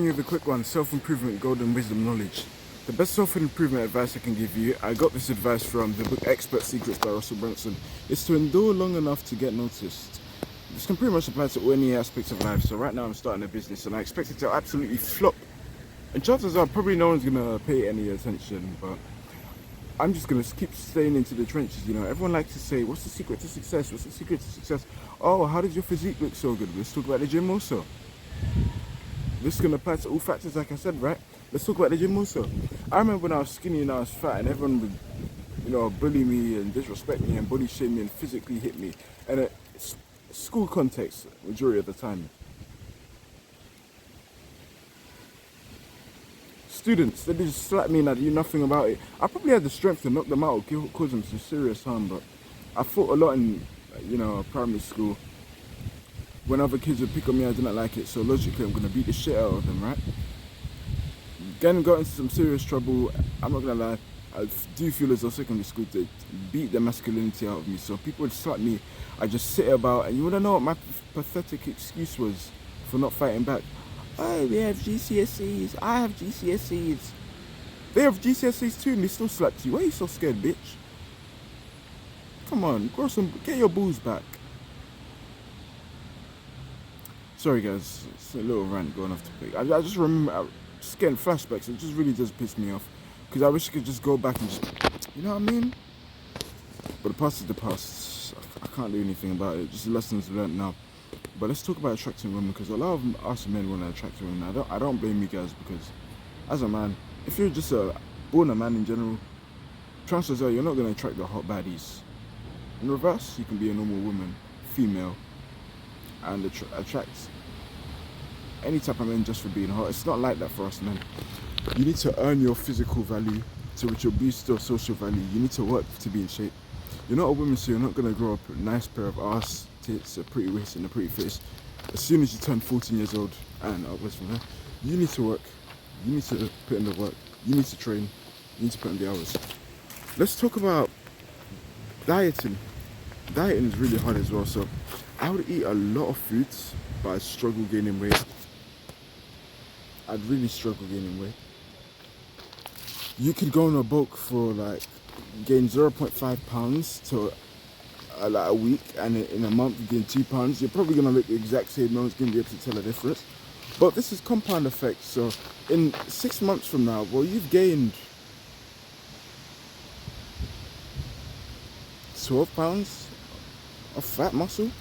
you with a quick one. Self-improvement, golden wisdom, knowledge. The best self-improvement advice I can give you, I got this advice from the book Expert Secrets by Russell Brunson, is to endure long enough to get noticed. This can pretty much apply to any aspects of life. So right now I'm starting a business and I expect it to absolutely flop. And chances are probably no one's gonna pay any attention, but I'm just gonna keep staying into the trenches. You know, everyone likes to say, "What's the secret to success? What's the secret to success?" Oh, how does your physique look so good? Let's talk about the gym also. This can apply to all factors, like I said, right? Let's talk about the gym also. I remember when I was skinny and I was fat, and everyone would, bully me and disrespect me and body shame me and physically hit me. And it's school context, majority of the time. Students, they just slap me and I do nothing about it. I probably had the strength to knock them out or cause them some serious harm, but I fought a lot in, primary school. When other kids would pick on me, I didn't like it, so logically I'm gonna beat the shit out of them, right? Again, got into some serious trouble. I'm not gonna lie, I do feel as though secondary school did beat the masculinity out of me. So people would slap me, I just sit about, and you wanna know what my pathetic excuse was for not fighting back? Oh, we have GCSEs, I have GCSEs. They have GCSEs too and they still slapped you. Why are you so scared, bitch? Come on, get your balls back. Sorry guys, it's a little rant going off topic. I just remember, just getting flashbacks, it just really does piss me off. Because I wish I could just go back and just, you know what I mean? But the past is the past. I can't do anything about it, just lessons learned now. But let's talk about attracting women, because a lot of us men want to attract women. I don't blame you guys, because as a man, if you're just born a man in general, chances are you're not going to attract the hot baddies. In reverse, you can be a normal woman, female, and attract any type of men just for being hot. It's not like that for us men. You need to earn your physical value to which will boost your social value. You need to work to be in shape. You're not a woman, so you're not going to grow up with a nice pair of ass, tits, a pretty waist and a pretty face. As soon as you turn 14 years old and upwards from there, you need to work. You need to put in the work. You need to train. You need to put in the hours. Let's talk about dieting. Dieting is really hard as well. So I would eat a lot of foods, but I'd struggle gaining weight. I'd really struggle gaining weight. You could go on a bulk for gain 0.5 pounds to a week, and in a month you gain 2 pounds. You're probably gonna look the exact same. No one's gonna be able to tell a difference. But this is compound effect. So in 6 months from now, well, you've gained 12 pounds of fat muscle.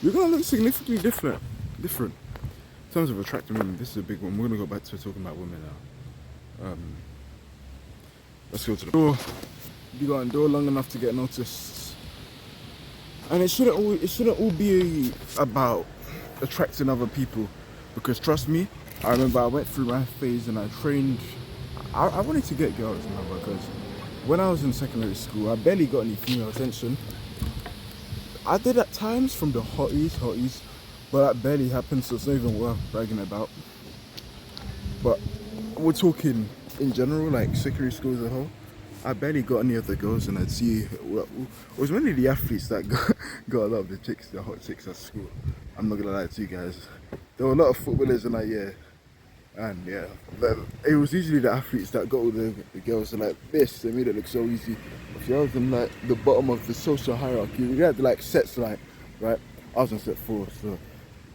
You're gonna look significantly different. In terms of attracting women, this is a big one. We're gonna go back to talking about women now. Let's go to the door. You got to endure long enough to get noticed, and it shouldn't all be about attracting other people, because trust me, I remember I went through my phase and I trained. I wanted to get girls, remember, because when I was in secondary school, I barely got any female attention. I did at times from the hotties, but that barely happened, so it's not even worth bragging about. But we're talking in general, like secondary school as a whole, I barely got any of the girls, and I'd see it was mainly the athletes that got a lot of the hot chicks at school. I'm not gonna lie to you guys. There were a lot of footballers in that year, and yeah, it was usually the athletes that got all the girls like this. They made it look so easy. If you was in the bottom of the social hierarchy, we had sets right. I was on set 4, so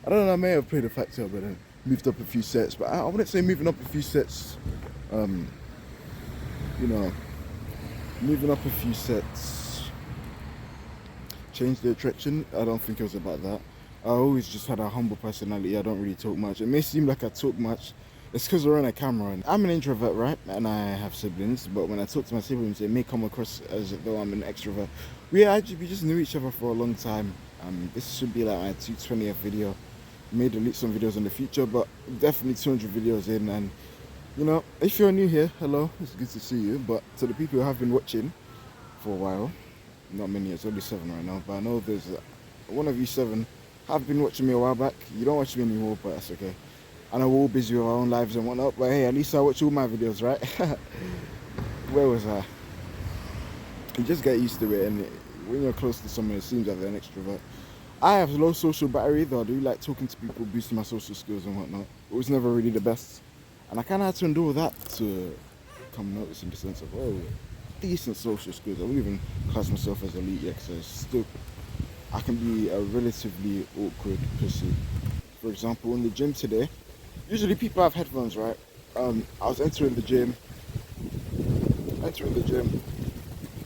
I don't know. I may have played a factor, but then moved up a few sets. But I wouldn't say moving up a few sets. Moving up a few sets changed the attraction. I don't think it was about that. I always just had a humble personality. I don't really talk much. It may seem like I talk much. It's because we're on a camera. And I'm an introvert, right? And I have siblings. But when I talk to my siblings, it may come across as though I'm an extrovert. We just knew each other for a long time. This should be like my 220th video. May delete some videos in the future, but definitely 200 videos in. And if you're new here, hello, it's good to see you. But to the people who have been watching for a while, not many, it's only 7 right now, but I know there's one of you 7 have been watching me a while back. You don't watch me anymore, but that's okay. I know we're all busy with our own lives and whatnot, but hey, at least I watch all my videos, right? Where was I? You just get used to it, and when you're close to someone, it seems like they're an extrovert. I have low social battery, though I do like talking to people, boosting my social skills and whatnot. It was never really the best. And I kind of had to endure that to come notice in the sense of, oh, decent social skills. I wouldn't even class myself as elite yet, because still, I can be a relatively awkward person. For example, in the gym today, usually people have headphones, right? I was entering the gym.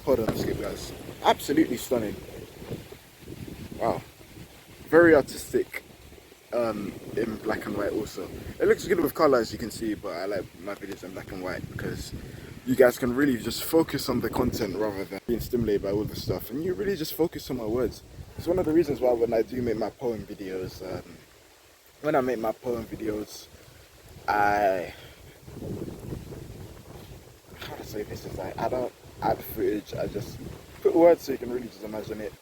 Hold on, let's get guys. Absolutely stunning. Wow, very artistic. In black and white also. It looks good with color as you can see, but I like my videos in black and white because you guys can really just focus on the content rather than being stimulated by all the stuff, and you really just focus on my words. It's one of the reasons why when I do make my poem videos, I how to say this is like I don't add footage, I just put words so you can really just imagine it.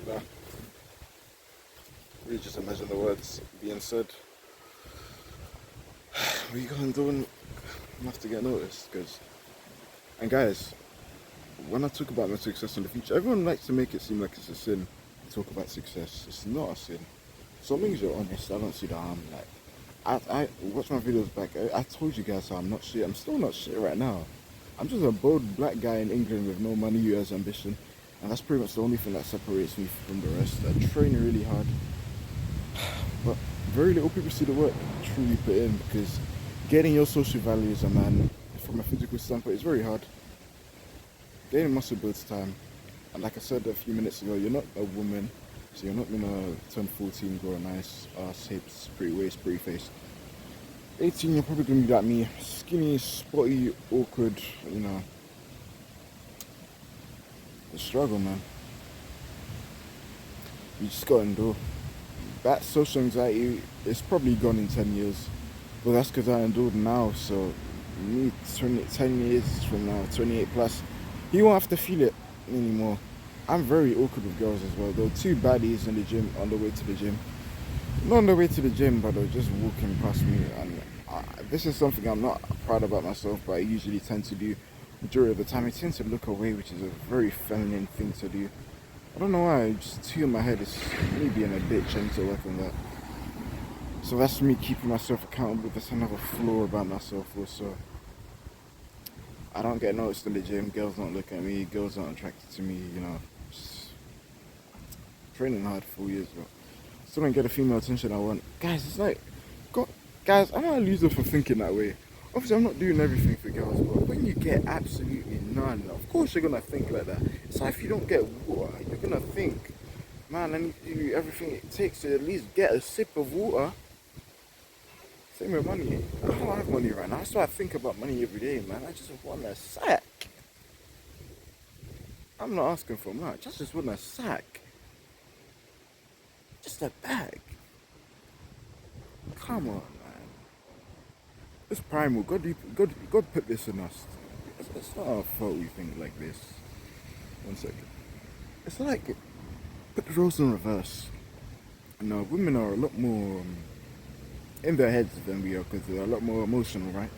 You know? Really just imagine the words being said. What you gonna do enough to get noticed? And guys, when I talk about my success in the future, everyone likes to make it seem like it's a sin to talk about success. It's not a sin. So long as you're honest, I don't see the harm. Like, I watch my videos back. I told you guys how I'm not shit. I'm still not shit right now. I'm just a bold black guy in England with no money, US ambition, and that's pretty much the only thing that separates me from the rest. I train really hard, but very little people see the work truly put in, because getting your social values, man, from a physical standpoint, is very hard. Gaining muscle builds time, and like I said a few minutes ago, you're not a woman, so you're not gonna turn 14, grow a nice ass, hips, pretty waist, pretty face. 18, you're probably gonna be like me, skinny, spotty, awkward, you know. The struggle, man. You just gotta endure. That social anxiety is probably gone in 10 years. But that's because I endured now, so me 10 years from now, 28 plus, he won't have to feel it anymore. I'm very awkward with girls as well. There were two baddies in the gym on the way to the gym. Not on the way to the gym, but they were just walking past me. And this is something I'm not proud about myself, but I usually tend to do majority of the time. I tend to look away, which is a very feminine thing to do. I don't know why, just two in my head is me being a bitch. I need to work on that. So that's me keeping myself accountable. That's another flaw about myself also. I don't get noticed in the gym. Girls don't look at me. Girls aren't attracted to me, you know. Just training hard for 4 years, but still don't get the female attention I want. Guys, it's like, God, guys, I'm not a loser for thinking that way. Obviously, I'm not doing everything for girls, but when you get absolutely none, of course you're gonna think like that. It's like if you don't get water, you're gonna think, man, I need to do everything it takes to at least get a sip of water. Same with money. I don't have money right now. That's why I think about money every day, man. I just want a sack. I'm not asking for much. I just want a sack. Just a bag. Come on, man. It's primal. God put this in us. It's not our fault we think like this. 1 second. It's like, put the roles in reverse. No, women are a lot more in their heads than we are, because they're a lot more emotional, right?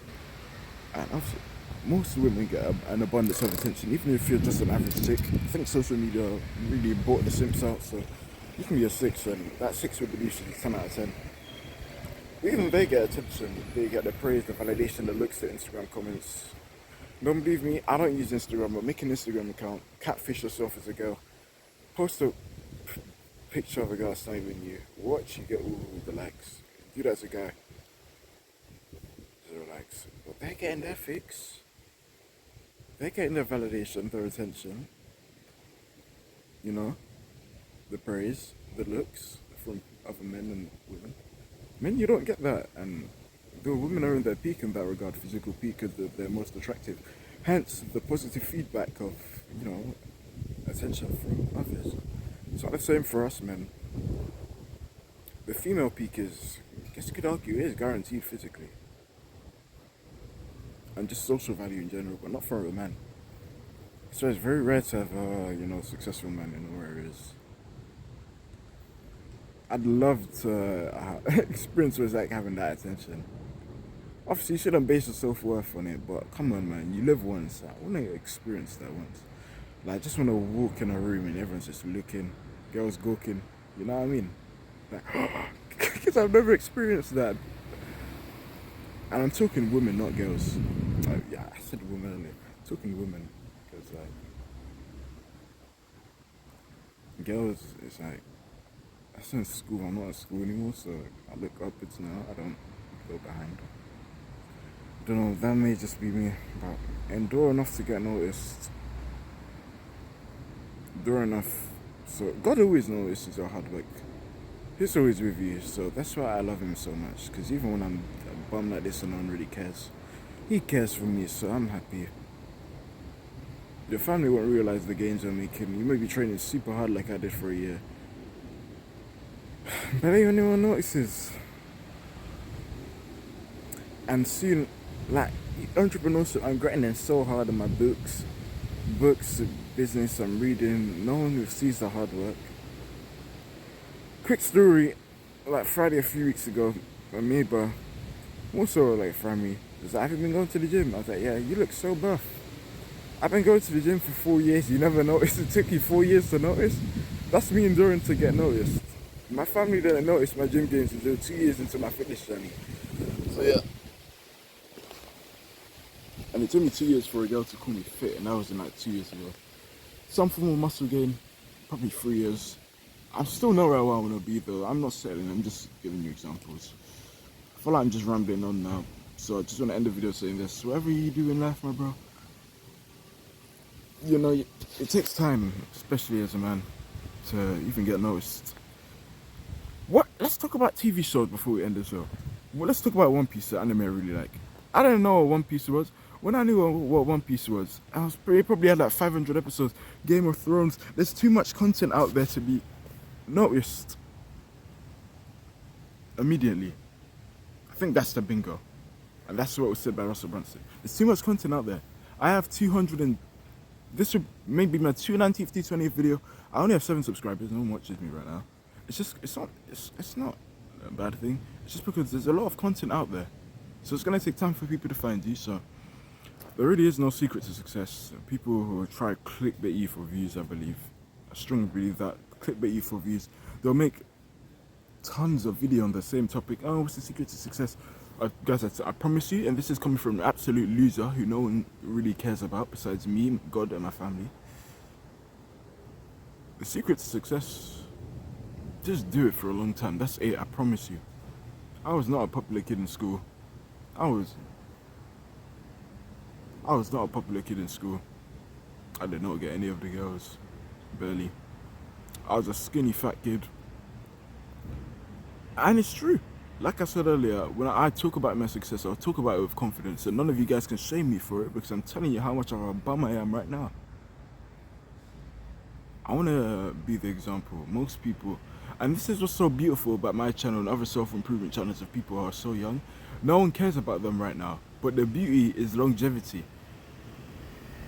And obviously, most women get an abundance of attention, even if you're just an average chick. I think social media really brought the simps out, so you can be a 6, and that 6 would be usually 10 out of 10. Even they get attention, they get the praise, the validation, the looks, the Instagram comments. Don't believe me, I don't use Instagram, but make an Instagram account, catfish yourself as a girl, post a picture of a girl that's not even you, watch, you get all the likes. Do that as a guy, 0 likes. But they're getting their fix, they're getting their validation, their attention, you know, the praise, the looks from other men and women. Men, you don't get that, and the women are in their peak in that regard, physical peak, because they're most attractive. Hence, the positive feedback of, you know, attention from others. It's not the same for us men. The female peak is, I guess you could argue, is guaranteed physically. And just social value in general, but not for a man. So it's very rare to have a, you know, successful man in all areas. I'd love to experience what it's like having that attention. Obviously, you shouldn't base your self-worth on it, but come on, man, you live once. I want to experience that once. Like, I just want to walk in a room and everyone's just looking, girls gawking, you know what I mean? Like, because I've never experienced that. And I'm talking women, not girls. Yeah, I said women earlier. Talking women, because like girls, it's like I was in school. I'm not at school anymore, so I look upwards now. I don't go behind. Don't know. That may just be me, but endure enough to get noticed. Endure enough. So God always notices your hard work. He's always with you, so that's why I love him so much. Because even when I'm bummed like this and no one really cares, he cares for me, so I'm happy. Your family won't realize the gains you're making. You may be training super hard like I did for a year, but anyone notices. And soon, like entrepreneurs, I'm grinding so hard on my books, business I'm reading. No one sees the hard work. Quick story, like Friday a few weeks ago, my neighbor also like from me was like, "Have you been going to the gym?" I was like, "Yeah, you look so buff." I've been going to the gym for 4 years. You never noticed. It took you 4 years to notice. That's me enduring to get noticed. My family didn't notice my gym gains until 2 years into my fitness journey. So yeah. And it took me 2 years for a girl to call me fit, and that was in like 2 years ago. Some form of muscle gain, probably 3 years. I'm still not where I want to be though. I'm not settling. I'm just giving you examples. I feel like I'm just rambling on now. So I just want to end the video saying this. Whatever you do in life, my bro, you know, it takes time, especially as a man, to even get noticed. What? Let's talk about TV shows before we end the show. Well, let's talk about One Piece, the anime I really like. I didn't know what One Piece was. When I knew what One Piece was, it probably had like 500 episodes. Game of Thrones. There's too much content out there to be noticed immediately. I think that's the bingo. And that's what was said by Russell Brunson. There's too much content out there. I have 200 and... This would maybe my 290th, 220th video. I only have 7 subscribers. No one watches me right now. It's not a bad thing. It's just because there's a lot of content out there. So it's going to take time for people to find you. So there really is no secret to success. People who try clickbait you for views, I believe. I strongly believe that. Clickbait you for views. They'll make tons of video on the same topic. Oh, what's the secret to success? Guys, I promise you, and this is coming from an absolute loser who no one really cares about besides me, God, and my family. The secret to success, just do it for a long time. That's it, I promise you. I was not a popular kid in school. I was not a popular kid in school. I did not get any of the girls, barely. I was a skinny fat kid. And it's true. Like I said earlier, when I talk about my success, I'll talk about it with confidence, and none of you guys can shame me for it because I'm telling you how much of a bum I am right now. I want to be the example. Most people, and this is what's so beautiful about my channel and other self-improvement channels of people who are so young, no one cares about them right now, but the beauty is longevity.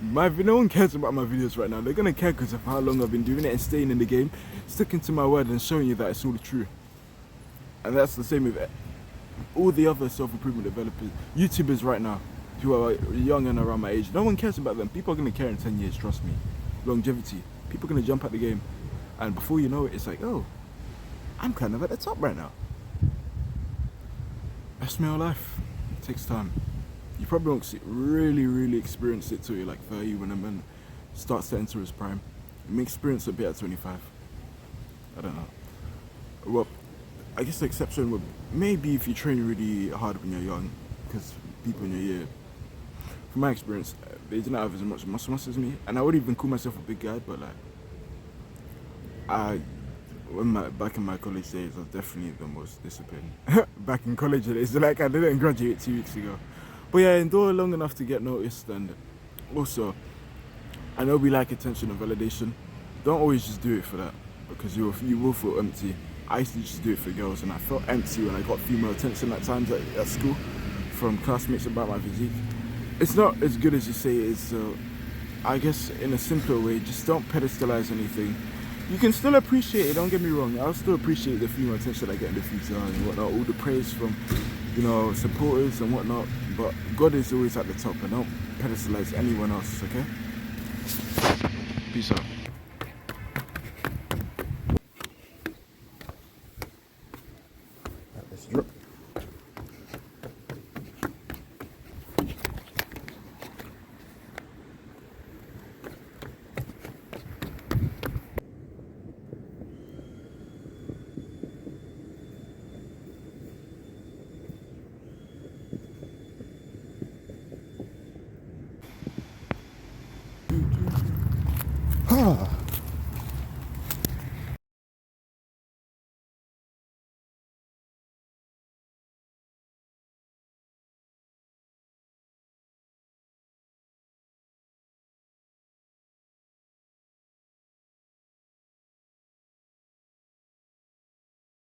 No one cares about my videos right now. They're going to care because of how long I've been doing it and staying in the game, sticking to my word and showing you that it's all true. And that's the same with all the other self-improvement developers, YouTubers right now, who are young and around my age. No one cares about them. People are going to care in 10 years, trust me. Longevity. People are going to jump at the game. And before you know it, it's like, oh, I'm kind of at the top right now. That's my life. It takes time. You probably won't really experience it till you're like 30 when a man starts to enter his prime. You may experience it a bit at 25. I don't know. Well, I guess the exception would maybe if you train really hard when you're young, because people in your year, from my experience, they didn't have as much muscle mass as me, and I wouldn't even call myself a big guy, but like, back in my college days, I was definitely the most disciplined. Back in college days, like I didn't graduate 2 weeks ago, but yeah, endure long enough to get noticed, and also, I know we like attention and validation. Don't always just do it for that, because you will feel empty. I used to just do it for girls, and I felt empty when I got female attention at times at school from classmates about my physique. It's not as good as you say it is, so I guess in a simpler way, just don't pedestalize anything. You can still appreciate it, don't get me wrong. I'll still appreciate the female attention I get in the future and whatnot, all the praise from, supporters and whatnot, but God is always at the top, and don't pedestalize anyone else, okay? Peace out. Let's drop. Ah.